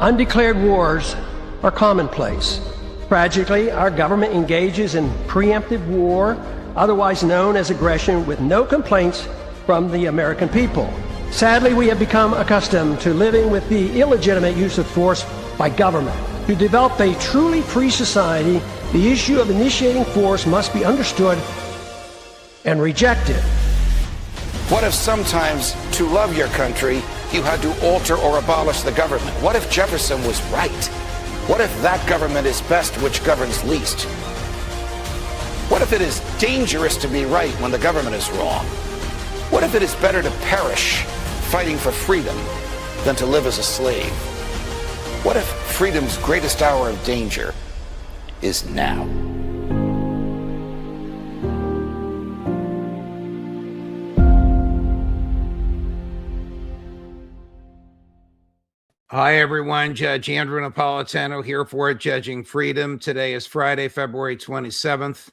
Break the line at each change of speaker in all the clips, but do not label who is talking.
Undeclared wars are commonplace. Tragically, our government engages in preemptive war, otherwise known as aggression, with no complaints from the American people. Sadly, we have become accustomed to living with the illegitimate use of force by government. To develop a truly free society, the issue of initiating force must be understood and rejected.
What if sometimes, to love your country, you had to alter or abolish the government? What if Jefferson was right? What if that government is best which governs least? What if it is dangerous to be right when the government is wrong? What if it is better to perish fighting for freedom than to live as a slave? What if freedom's greatest hour of danger is now?
Hi, everyone. Judge Andrew Napolitano here for Judging Freedom. Today is Friday, February 27th,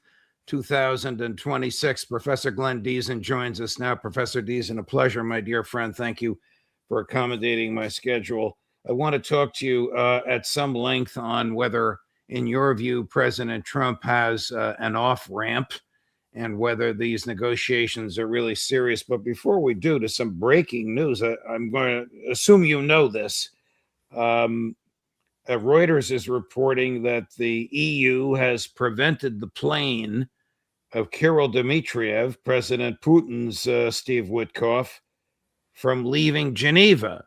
2026. Professor Glenn Diesen joins us now. Professor Diesen, a pleasure, my dear friend. Thank you for accommodating my schedule. I want to talk to you at some length on whether, in your view, President Trump has an off-ramp and whether these negotiations are really serious. But before we do, to some breaking news, I'm going to assume you know this. Reuters is reporting that the EU has prevented the plane of Kirill Dmitriev, President Putin's Steve Witkoff, from leaving Geneva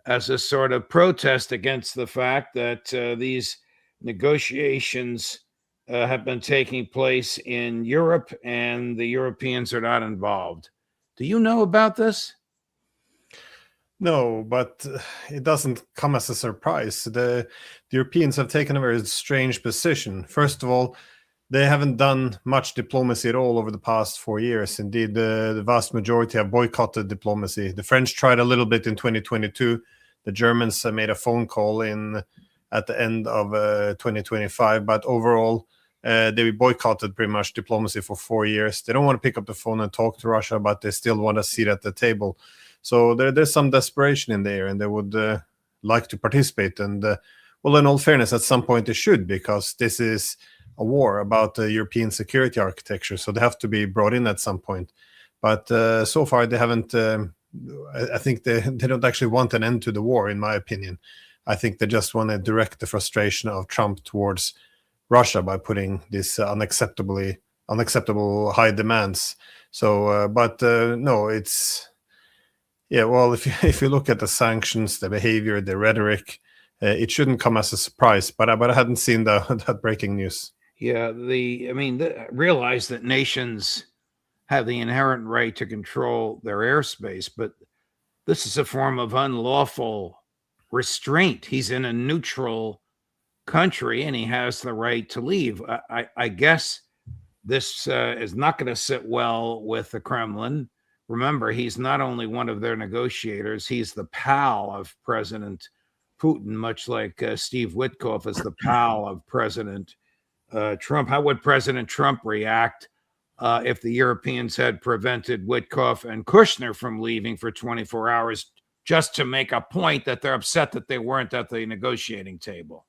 as a sort of protest against the fact that these negotiations have been taking place in Europe and the Europeans are not involved. Do you know about this?
No, but it doesn't come as a surprise. The Europeans have taken a very strange position. First of all, they haven't done much diplomacy at all over the past 4 years. Indeed, the vast majority have boycotted diplomacy. The French tried a little bit in 2022. The Germans made a phone call at the end of 2025. But overall, they boycotted pretty much diplomacy for 4 years. They don't want to pick up the phone and talk to Russia, but they still want a seat at the table. So there's some desperation in there, and they would like to participate. And well, in all fairness, at some point they should, because this is a war about the European security architecture. So they have to be brought in at some point. But so far they haven't. I think they don't actually want an end to the war, in my opinion. I think they just want to direct the frustration of Trump towards Russia by putting these unacceptable high demands. So, no, it's. Yeah, well, if you look at the sanctions, the behavior, the rhetoric, it shouldn't come as a surprise. But I hadn't seen that breaking news.
Yeah, realize that nations have the inherent right to control their airspace, but this is a form of unlawful restraint. He's in a neutral country and he has the right to leave. I guess this is not going to sit well with the Kremlin. Remember, he's not only one of their negotiators, he's the pal of President Putin, much like Steve Witkoff is the pal of President Trump. How would President Trump react if the Europeans had prevented Witkoff and Kushner from leaving for 24 hours just to make a point that they're upset that they weren't at the negotiating table?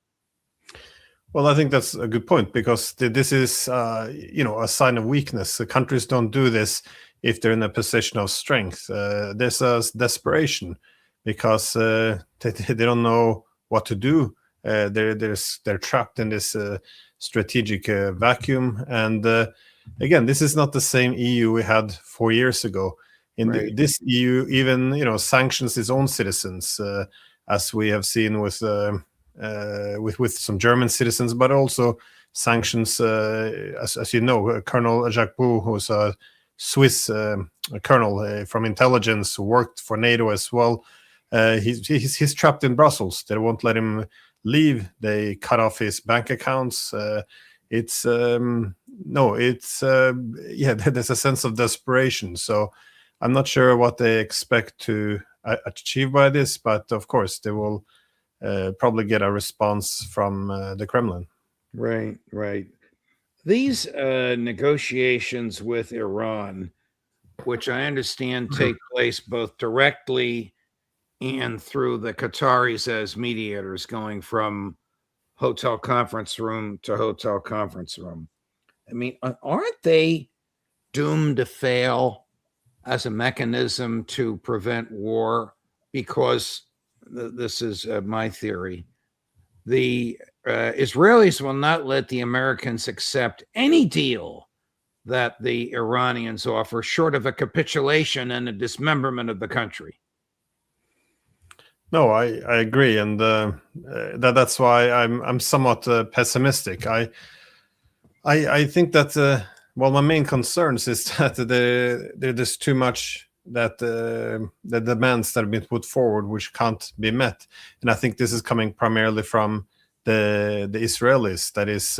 Well, I think that's a good point, because this is, a sign of weakness. The countries don't do this if they're in a position of strength. There's a desperation because they don't know what to do. They're trapped in this strategic vacuum. And again, this is not the same EU we had 4 years ago.
Right.
This EU even sanctions its own citizens, as we have seen with some German citizens, but also sanctions, as you know, Colonel Jacques Bou, who's a Swiss colonel from intelligence who worked for NATO as well. He's trapped in Brussels. They won't let him leave. They cut off his bank accounts. There's a sense of desperation. So I'm not sure what they expect to achieve by this, but of course they will probably get a response from the Kremlin.
Right. These negotiations with Iran, which I understand take place both directly and through the Qataris as mediators, going from hotel conference room to hotel conference room. I mean, aren't they doomed to fail as a mechanism to prevent war? Because this is my theory. The Israelis will not let the Americans accept any deal that the Iranians offer, short of a capitulation and a dismemberment of the country.
No, I agree, and that's why I'm somewhat pessimistic. I think that well, my main concerns is that there's too much that the demands that have been put forward which can't be met, and I think this is coming primarily from the Israelis. That is,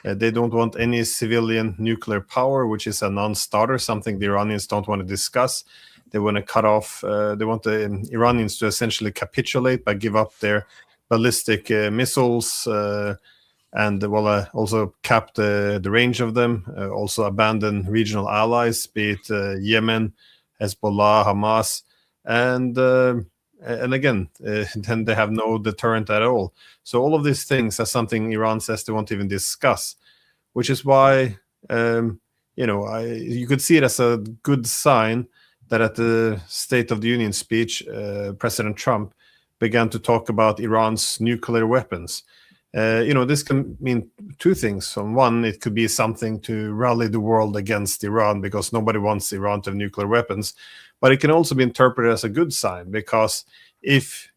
they don't want any civilian nuclear power, which is a non-starter, something the Iranians don't want to discuss. They want to cut off. They want the Iranians to essentially capitulate by give up their ballistic missiles, and also cap the range of them. Also abandon regional allies, be it Yemen, Hezbollah, Hamas, and again, then they have no deterrent at all. So all of these things are something Iran says they won't even discuss, which is why you could see it as a good sign that at the State of the Union speech, President Trump began to talk about Iran's nuclear weapons. This can mean two things. On one, it could be something to rally the world against Iran because nobody wants Iran to have nuclear weapons. But it can also be interpreted as a good sign because if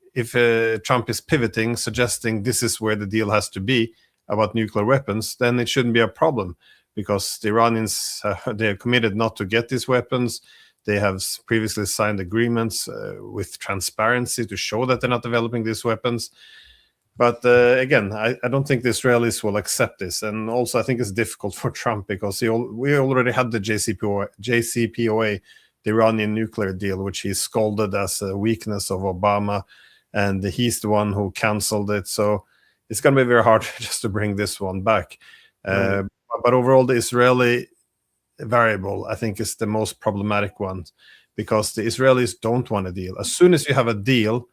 Trump is pivoting, suggesting this is where the deal has to be about nuclear weapons, then it shouldn't be a problem because the Iranians, they are committed not to get these weapons. They have previously signed agreements with transparency to show that they're not developing these weapons. But again, I don't think the Israelis will accept this. And also, I think it's difficult for Trump because we already had the JCPOA, the Iranian nuclear deal, which he scolded as a weakness of Obama. And he's the one who canceled it. So it's going to be very hard just to bring this one back. But overall, the Israeli variable, I think, is the most problematic one because the Israelis don't want a deal. As soon as you have a deal,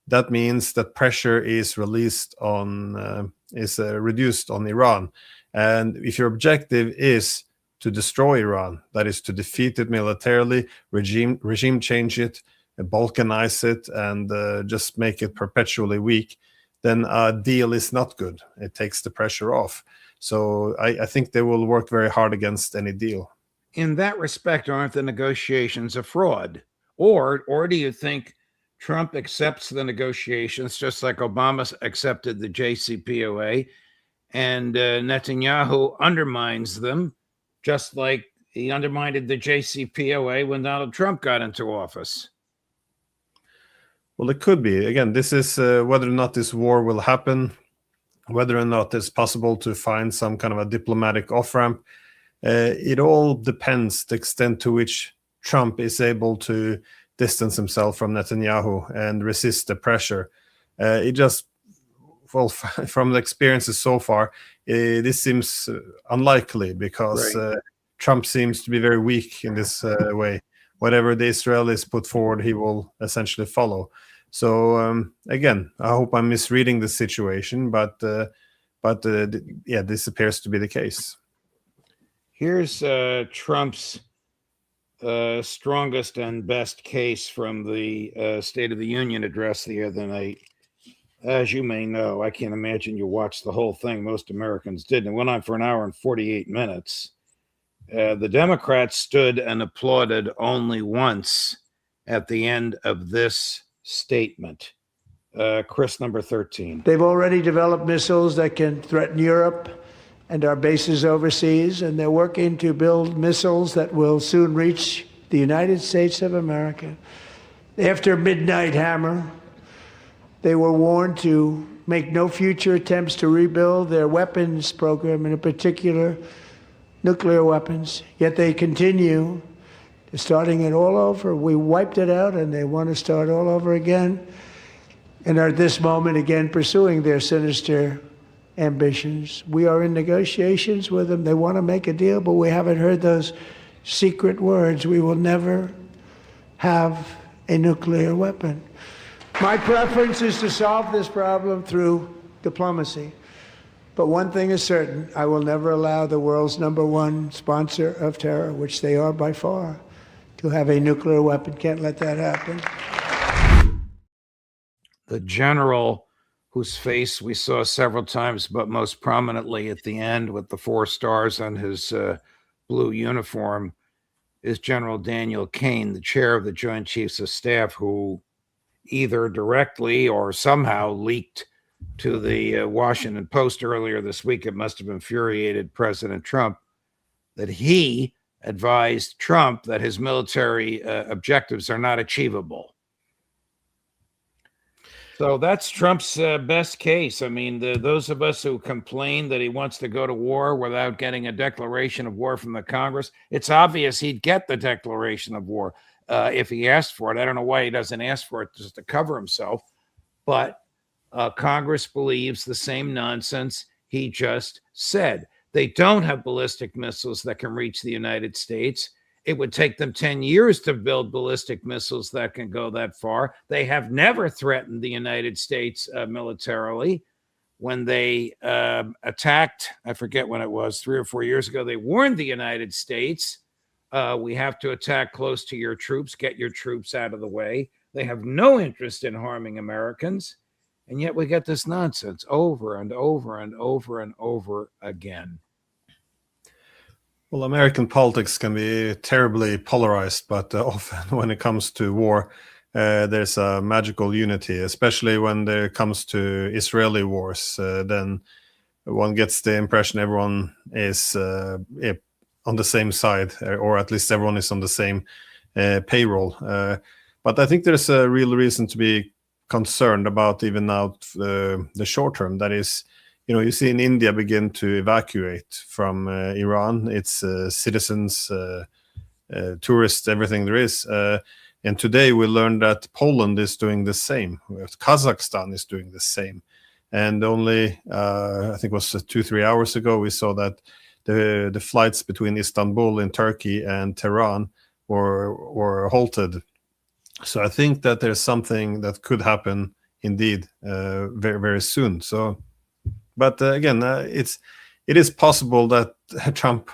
that means that pressure is reduced on Iran. And if your objective is to destroy Iran, that is to defeat it militarily, regime change it, balkanize it, and just make it perpetually weak, then a deal is not good. It takes the pressure off. So I think they will work very hard against any deal.
In that respect, aren't the negotiations a fraud? Or do you think Trump accepts the negotiations just like Obama accepted the JCPOA, and Netanyahu undermines them just like he undermined the JCPOA when Donald Trump got into office?
Well, it could be. Again, this is whether or not this war will happen, whether or not it's possible to find some kind of a diplomatic off-ramp. It all depends the extent to which Trump is able to distance himself from Netanyahu and resist the pressure. From the experiences so far, this seems unlikely because Trump seems to be very weak in this way. Whatever the Israelis put forward, he will essentially follow. So again, I hope I'm misreading the situation, but this appears to be the case.
Here's Trump's strongest and best case from the State of the Union address the other night. As you may know, I can't imagine you watched the whole thing. Most Americans didn't. It went on for an hour and 48 minutes. The Democrats stood and applauded only once at the end of this statement. Chris, number 13.
They've already developed missiles that can threaten Europe and our bases overseas, and they're working to build missiles that will soon reach the United States of America. After Midnight Hammer, they were warned to make no future attempts to rebuild their weapons program, and in particular, nuclear weapons. Yet they continue starting it all over. We wiped it out, and they want to start all over again, and are at this moment again pursuing their sinister ambitions. We are in negotiations with them. They want to make a deal, but we haven't heard those secret words. We will never have a nuclear weapon. My preference is to solve this problem through diplomacy. But one thing is certain, I will never allow the world's #1 sponsor of terror, which they are by far, to have a nuclear weapon. Can't let that happen.
The general whose face we saw several times, but most prominently at the end with the 4 stars on his blue uniform, is General Daniel Kane, the chair of the Joint Chiefs of Staff, who either directly or somehow leaked to the Washington Post earlier this week. It must have infuriated President Trump that he advised Trump that his military objectives are not achievable. So that's Trump's best case. I mean, those of us who complain that he wants to go to war without getting a declaration of war from the Congress, it's obvious he'd get the declaration of war if he asked for it. I don't know why he doesn't ask for it just to cover himself, but Congress believes the same nonsense he just said. They don't have ballistic missiles that can reach the United States. It would take them 10 years to build ballistic missiles that can go that far. They have never threatened the United States militarily. When they attacked, I forget when it was, 3 or 4 years ago, they warned the United States, we have to attack close to your troops, get your troops out of the way. They have no interest in harming Americans. And yet we get this nonsense over and over and over and over again.
Well, American politics can be terribly polarized, but often when it comes to war, there's a magical unity, especially when it comes to Israeli wars. Then one gets the impression everyone is on the same side, or at least everyone is on the same payroll. But I think there's a real reason to be concerned about even now the short term. That is, you see in India begin to evacuate from Iran, its citizens, tourists, everything there is. And today we learned that Poland is doing the same. Kazakhstan is doing the same. And only, I think it was 2-3 hours ago, we saw that the flights between Istanbul in Turkey and Tehran were halted. So I think that there's something that could happen indeed very, very soon. So, but again, it is possible that Trump,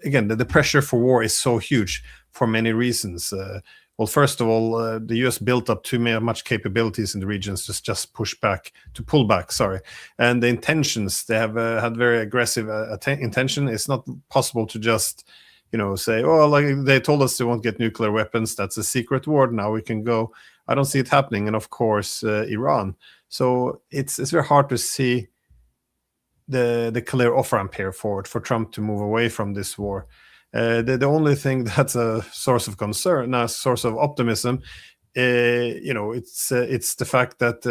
again, the pressure for war is so huge for many reasons. Well, first of all, the U.S. built up too much capabilities in the regions to just pull back. And the intentions, they have had very aggressive intention. It's not possible to just say, oh, like they told us they won't get nuclear weapons. That's a secret war. Now we can go. I don't see it happening. And of course, Iran. So it's very hard to see the clear off-ramp here for Trump to move away from this war. The only thing that's a source of concern, a source of optimism, it's the fact that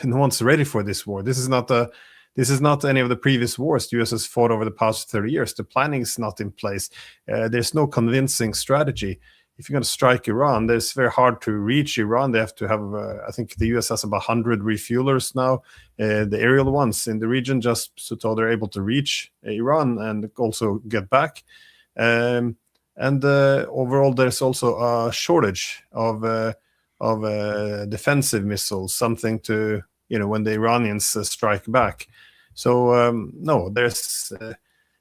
no one's ready for this war. This is not any of the previous wars the US has fought over the past 30 years. The planning is not in place. There's no convincing strategy. If you're going to strike Iran, it's very hard to reach Iran. They have to have, I think the US has about 100 refuelers now, the aerial ones in the region, just so they're able to reach Iran and also get back. And overall, there's also a shortage of defensive missiles, something to, when the Iranians strike back. So, no, there's...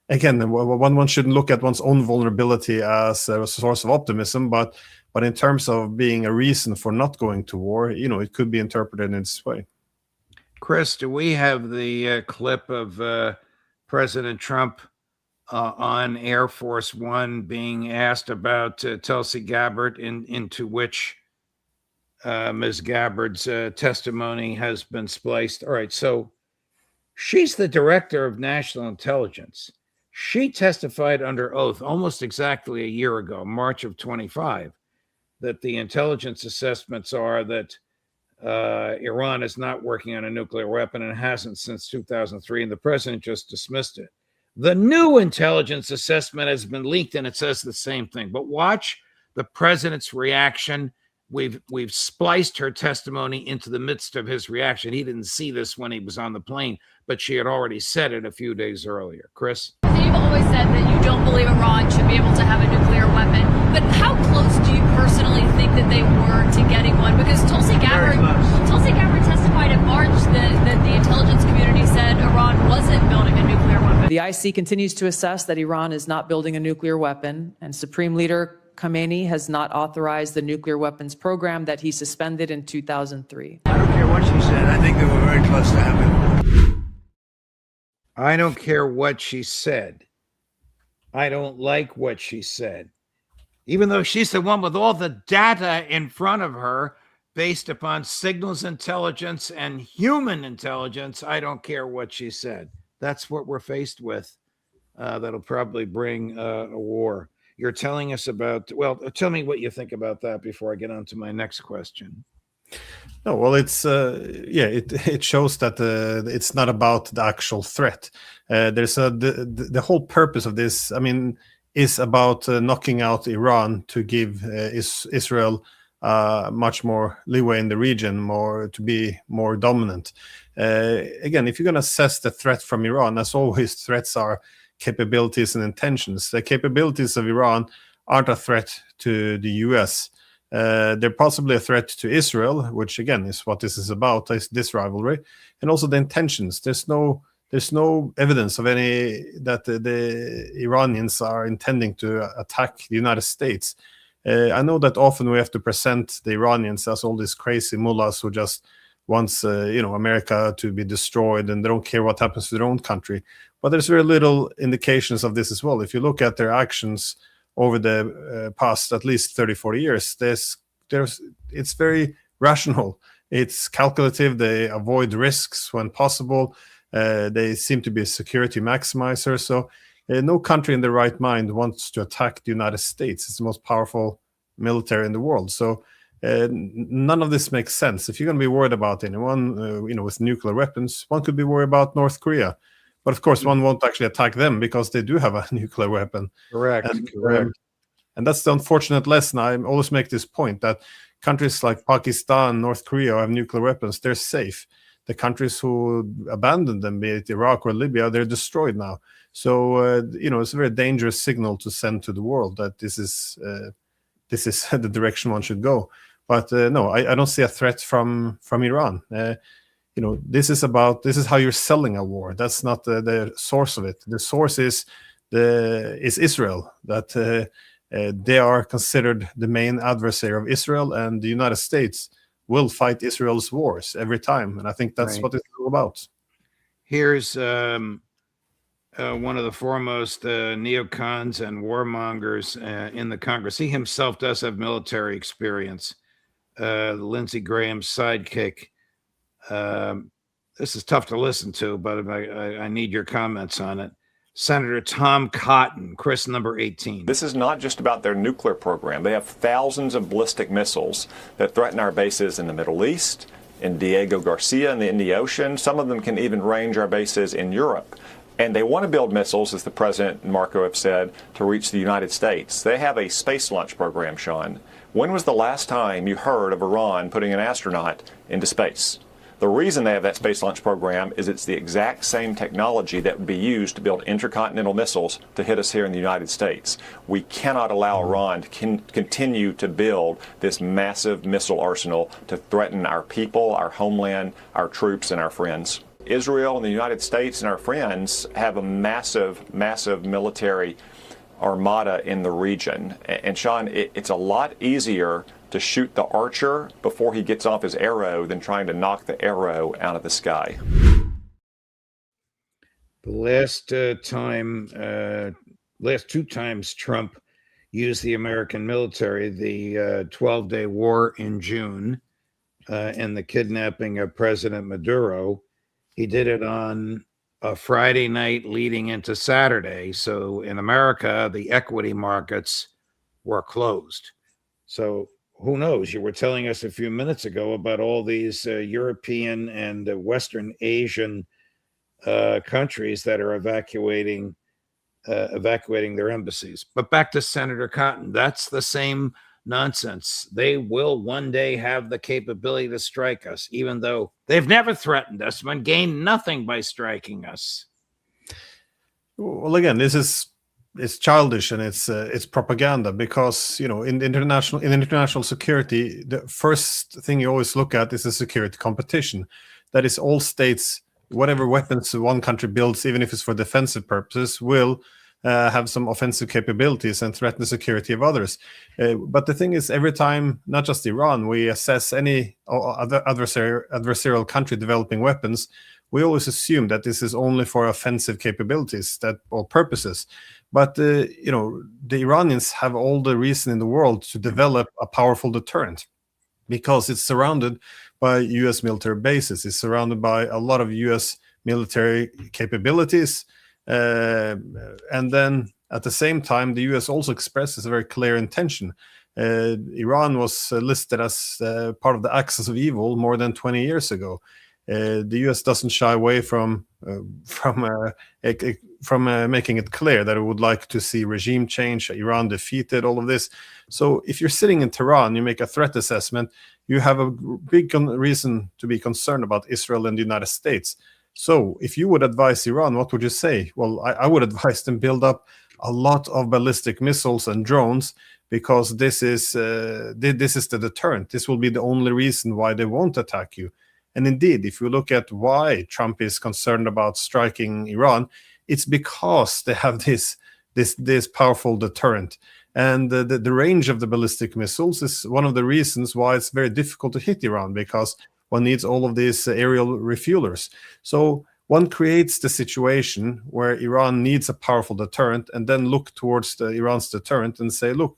Again, one shouldn't look at one's own vulnerability as a source of optimism, but in terms of being a reason for not going to war, it could be interpreted in this way.
Chris, do we have the clip of President Trump on Air Force One being asked about Tulsi Gabbard, into which Ms. Gabbard's testimony has been spliced? All right, so she's the director of national intelligence. She testified under oath almost exactly a year ago, March of 25, that the intelligence assessments are that Iran is not working on a nuclear weapon and hasn't since 2003, and the president just dismissed it. The new intelligence assessment has been leaked, and it says the same thing. But watch the president's reaction. We've spliced her testimony into the midst of his reaction. He didn't see this when he was on the plane, but she had already said it a few days earlier. Chris?
You've always said that you don't believe Iran should be able to have a nuclear weapon, but how close do you personally think that they were to getting one? Because Tulsi Gabbard testified in March that the intelligence community said Iran wasn't building a nuclear weapon.
The IC continues to assess that Iran is not building a nuclear weapon, and Supreme Leader Khamenei has not authorized the nuclear weapons program that he suspended in 2003.
I don't care what she said. I think they were very close to having.
I don't care what she said. I don't like what she said. Even though she's the one with all the data in front of her based upon signals intelligence and human intelligence, I don't care what she said. That's what we're faced with. That'll probably bring a war. You're telling us about, well, tell me what you think about that before I get on to my next question.
No, well, it's it shows that it's not about the actual threat. There's the whole purpose of this, I mean, is about knocking out Iran to give Israel much more leeway in the region, to be more dominant. Again, if you're going to assess the threat from Iran, as always, threats are capabilities and intentions. The capabilities of Iran aren't a threat to the US. They're possibly a threat to Israel, which again is what this is about, this rivalry, and also the intentions. There's no evidence of any that the Iranians are intending to attack the United States. I know that often we have to present the Iranians as all these crazy mullahs who just wants America to be destroyed and they don't care what happens to their own country. But there's very little indications of this as well. If you look at their actions over the past at least 30, 40 years, it's very rational. It's calculative. They avoid risks when possible. They seem to be security maximizers. So no country in their right mind wants to attack the United States. It's the most powerful military in the world. So none of this makes sense. If you're going to be worried about anyone, with nuclear weapons, one could be worried about North Korea. But of course, one won't actually attack them because they do have a nuclear weapon.
Correct.
And that's the unfortunate lesson. I always make this point that countries like Pakistan, North Korea have nuclear weapons. They're safe. The countries who abandoned them, be it Iraq or Libya, they're destroyed now. So, it's a very dangerous signal to send to the world that this is the direction one should go. But no, I don't see a threat from Iran. This is how you're selling a war. That's not the source of it. The source is Israel, that they are considered the main adversary of Israel, and the United States will fight Israel's wars every time. And I think that's what it's all about.
Here's one of the foremost neocons and warmongers in the Congress. He himself does have military experience. Lindsey Graham's sidekick. This is tough to listen to, but I need your comments on it. Senator Tom Cotton, Chris, number 18.
This is not just about their nuclear program. They have thousands of ballistic missiles that threaten our bases in the Middle East, in Diego Garcia in the Indian Ocean. Some of them can even range our bases in Europe. And they want to build missiles, as the President and Marco have said, to reach the United States. They have a space launch program, Sean. When was the last time you heard of Iran putting an astronaut into space? The reason they have that space launch program is it's the exact same technology that would be used to build intercontinental missiles to hit us here in the United States. We cannot allow Iran to continue to build this massive missile arsenal to threaten our people, our homeland, our troops, and our friends. Israel and the United States and our friends have a massive, massive military armada in the region. And Sean, it's a lot easier to shoot the archer before he gets off his arrow than trying to knock the arrow out of the sky.
The last two times Trump used the American military, the 12-day war in June and the kidnapping of President Maduro, he did it on a Friday night leading into Saturday. So in America, the equity markets were closed. So who knows? You were telling us a few minutes ago about all these European and Western Asian countries that are evacuating their embassies. But back to Senator Cotton, that's the same nonsense. They will one day have the capability to strike us, even though they've never threatened us and gained nothing by striking us.
Well, again, this is it's childish and it's propaganda, because in international security, the first thing you always look at is a security competition. That is, all states, whatever weapons one country builds, even if it's for defensive purposes, will have some offensive capabilities and threaten the security of others. But the thing is, every time, not just Iran, we assess any other adversarial country developing weapons, we always assume that this is only for offensive capabilities, or purposes. But the Iranians have all the reason in the world to develop a powerful deterrent, because it's surrounded by U.S. military bases. It's surrounded by a lot of U.S. military capabilities. And then at the same time, the U.S. also expresses a very clear intention. Iran was listed as part of the axis of evil more than 20 years ago. The U.S. doesn't shy away from making it clear that it would like to see regime change, Iran defeated, all of this. So if you're sitting in Tehran, you make a threat assessment, you have a big reason to be concerned about Israel and the United States. So if you would advise Iran, what would you say? Well, I would advise them build up a lot of ballistic missiles and drones, because this is the deterrent. This will be the only reason why they won't attack you. And indeed, if you look at why Trump is concerned about striking Iran, it's because they have this powerful deterrent. And the range of the ballistic missiles is one of the reasons why it's very difficult to hit Iran, because one needs all of these aerial refuelers. So one creates the situation where Iran needs a powerful deterrent, and then look towards Iran's deterrent and say, look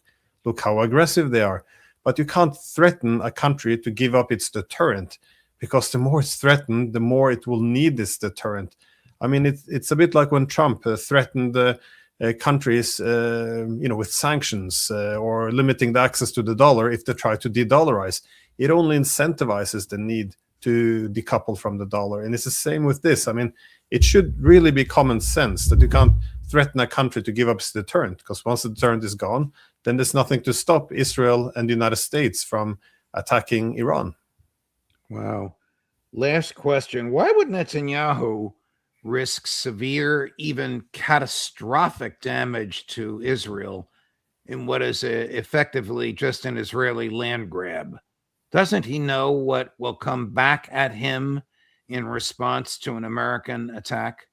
how aggressive they are. But you can't threaten a country to give up its deterrent, because the more it's threatened, the more it will need this deterrent. I mean, it's a bit like when Trump threatened countries, with sanctions or limiting the access to the dollar if they try to de-dollarize. It only incentivizes the need to decouple from the dollar. And it's the same with this. I mean, it should really be common sense that you can't threaten a country to give up its deterrent, because once the deterrent is gone, then there's nothing to stop Israel and the United States from attacking Iran.
Wow. Last question. Why would Netanyahu risk severe, even catastrophic damage to Israel in what is effectively just an Israeli land grab? Doesn't he know what will come back at him in response to an American attack?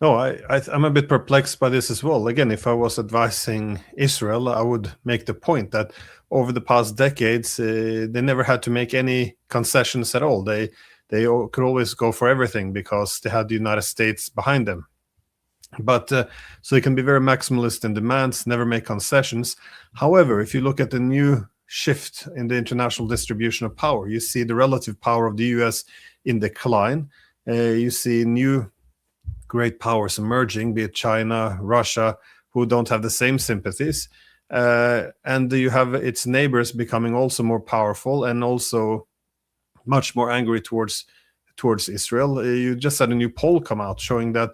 No, I'm a bit perplexed by this as well. Again, if I was advising Israel, I would make the point that over the past decades, they never had to make any concessions at all. They could always go for everything because they had the United States behind them. But so they can be very maximalist in demands, never make concessions. However, if you look at the new shift in the international distribution of power, you see the relative power of the US in decline. You see new great powers emerging, be it China, Russia, who don't have the same sympathies. And you have its neighbors becoming also more powerful and also much more angry towards Israel. You just had a new poll come out showing that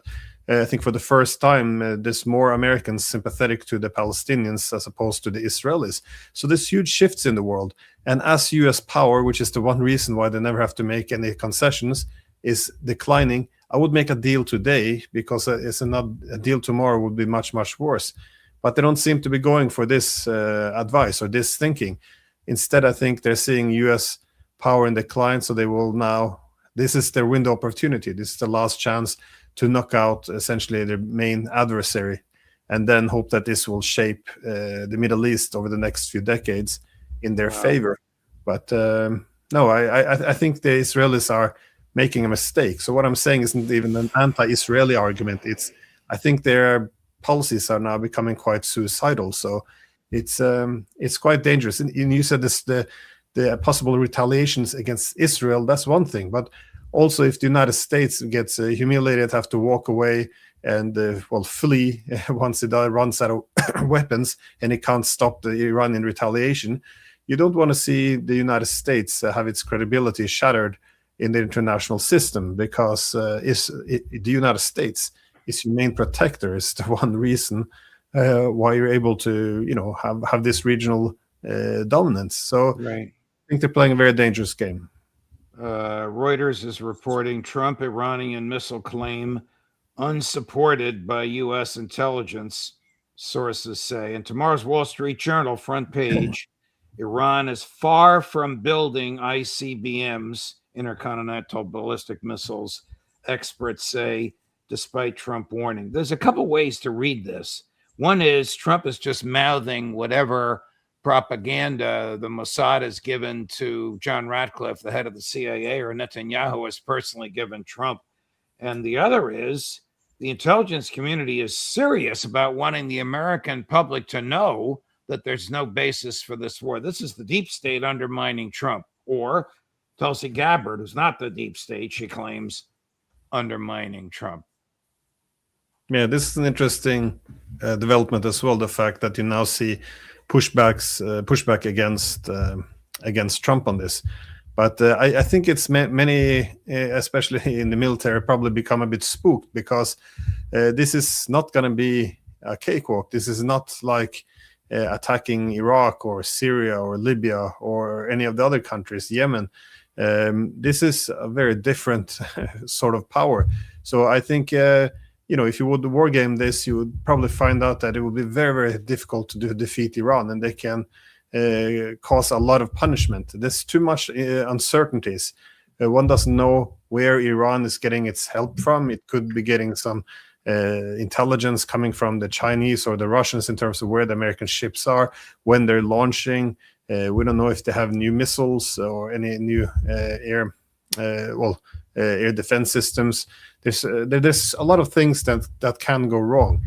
I think for the first time there's more Americans sympathetic to the Palestinians as opposed to the Israelis. So there's huge shifts in the world. And as US power, which is the one reason why they never have to make any concessions, is declining, I would make a deal today, because a deal tomorrow would be much, much worse. But they don't seem to be going for this advice or this thinking. Instead, I think they're seeing US power in decline, so they will now, this is their window opportunity. This is the last chance to knock out essentially their main adversary, and then hope that this will shape the Middle East over the next few decades in their favor. But no, I think the Israelis are making a mistake. So what I'm saying isn't even an anti-Israeli argument. I think their policies are now becoming quite suicidal. So it's quite dangerous. And you said this, the possible retaliations against Israel, that's one thing. But also, if the United States gets humiliated, have to walk away and flee once it runs out of weapons and it can't stop the Iranian retaliation, you don't want to see the United States have its credibility shattered in the international system, because the United States is your main protector, is the one reason why you're able to have this regional dominance. So
right.
I think they're playing a very dangerous game.
Reuters is reporting Trump Iranian missile claim unsupported by U.S. intelligence, sources say. In tomorrow's Wall Street Journal front page, Iran is far from building ICBMs, intercontinental ballistic missiles, experts say, despite Trump warning. There's a couple ways to read this. One is Trump is just mouthing whatever propaganda the Mossad has given to John Ratcliffe, the head of the CIA, or Netanyahu has personally given Trump. And the other is the intelligence community is serious about wanting the American public to know that there's no basis for this war. This is the deep state undermining Trump, or Tulsi Gabbard, who's not the deep state, she claims, undermining Trump.
Yeah, this is an interesting development as well. The fact that you now see pushback against Trump on this, but I think it's many, especially in the military, probably become a bit spooked because this is not going to be a cakewalk. This is not like attacking Iraq or Syria or Libya or any of the other countries, Yemen. This is a very different sort of power. So I think, if you would war game this, you would probably find out that it would be very, very difficult to defeat Iran, and they can cause a lot of punishment. There's too much uncertainties. One doesn't know where Iran is getting its help from. It could be getting some intelligence coming from the Chinese or the Russians in terms of where the American ships are, when they're launching. We don't know if they have new missiles or any new air defense systems. There's a lot of things that can go wrong.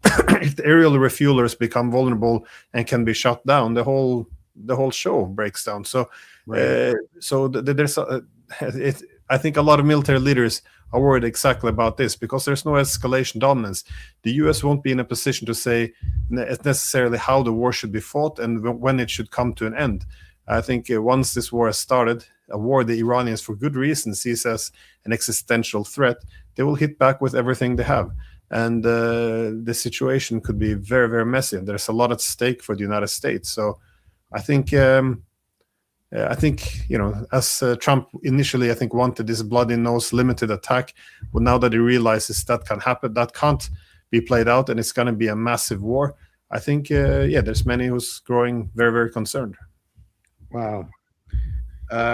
If the aerial refuelers become vulnerable and can be shut down, the whole show breaks down. So, right. I think a lot of military leaders are worried exactly about this because there's no escalation dominance. The U.S. won't be in a position to say necessarily how the war should be fought and when it should come to an end. I think once this war has started, a war the Iranians, for good reason, sees as an existential threat, they will hit back with everything they have. And the situation could be very, very messy. And there's a lot at stake for the United States. So I think, as Trump initially, I think, wanted this bloody-nose limited attack, well, now that he realizes that can happen, that can't be played out, and it's going to be a massive war, I think, there's many who's growing very, very concerned.
Wow.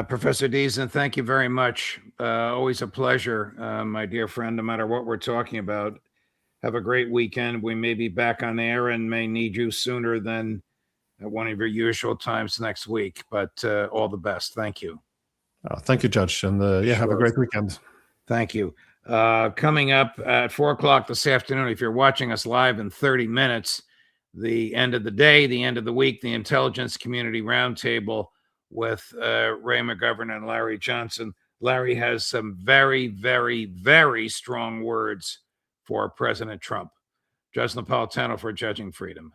Professor Diesen, thank you very much. Always a pleasure, my dear friend, no matter what we're talking about. Have a great weekend. We may be back on air and may need you sooner than at one of your usual times next week, but all the best. Thank you.
Thank you, Judge. And
Sure.
Have a great weekend.
Thank you. Coming up at 4 o'clock this afternoon, if you're watching us live in 30 minutes, the end of the day, the end of the week, the Intelligence Community Roundtable with Ray McGovern and Larry Johnson. Larry has some very, very, very strong words for President Trump. Judge Napolitano for Judging Freedom.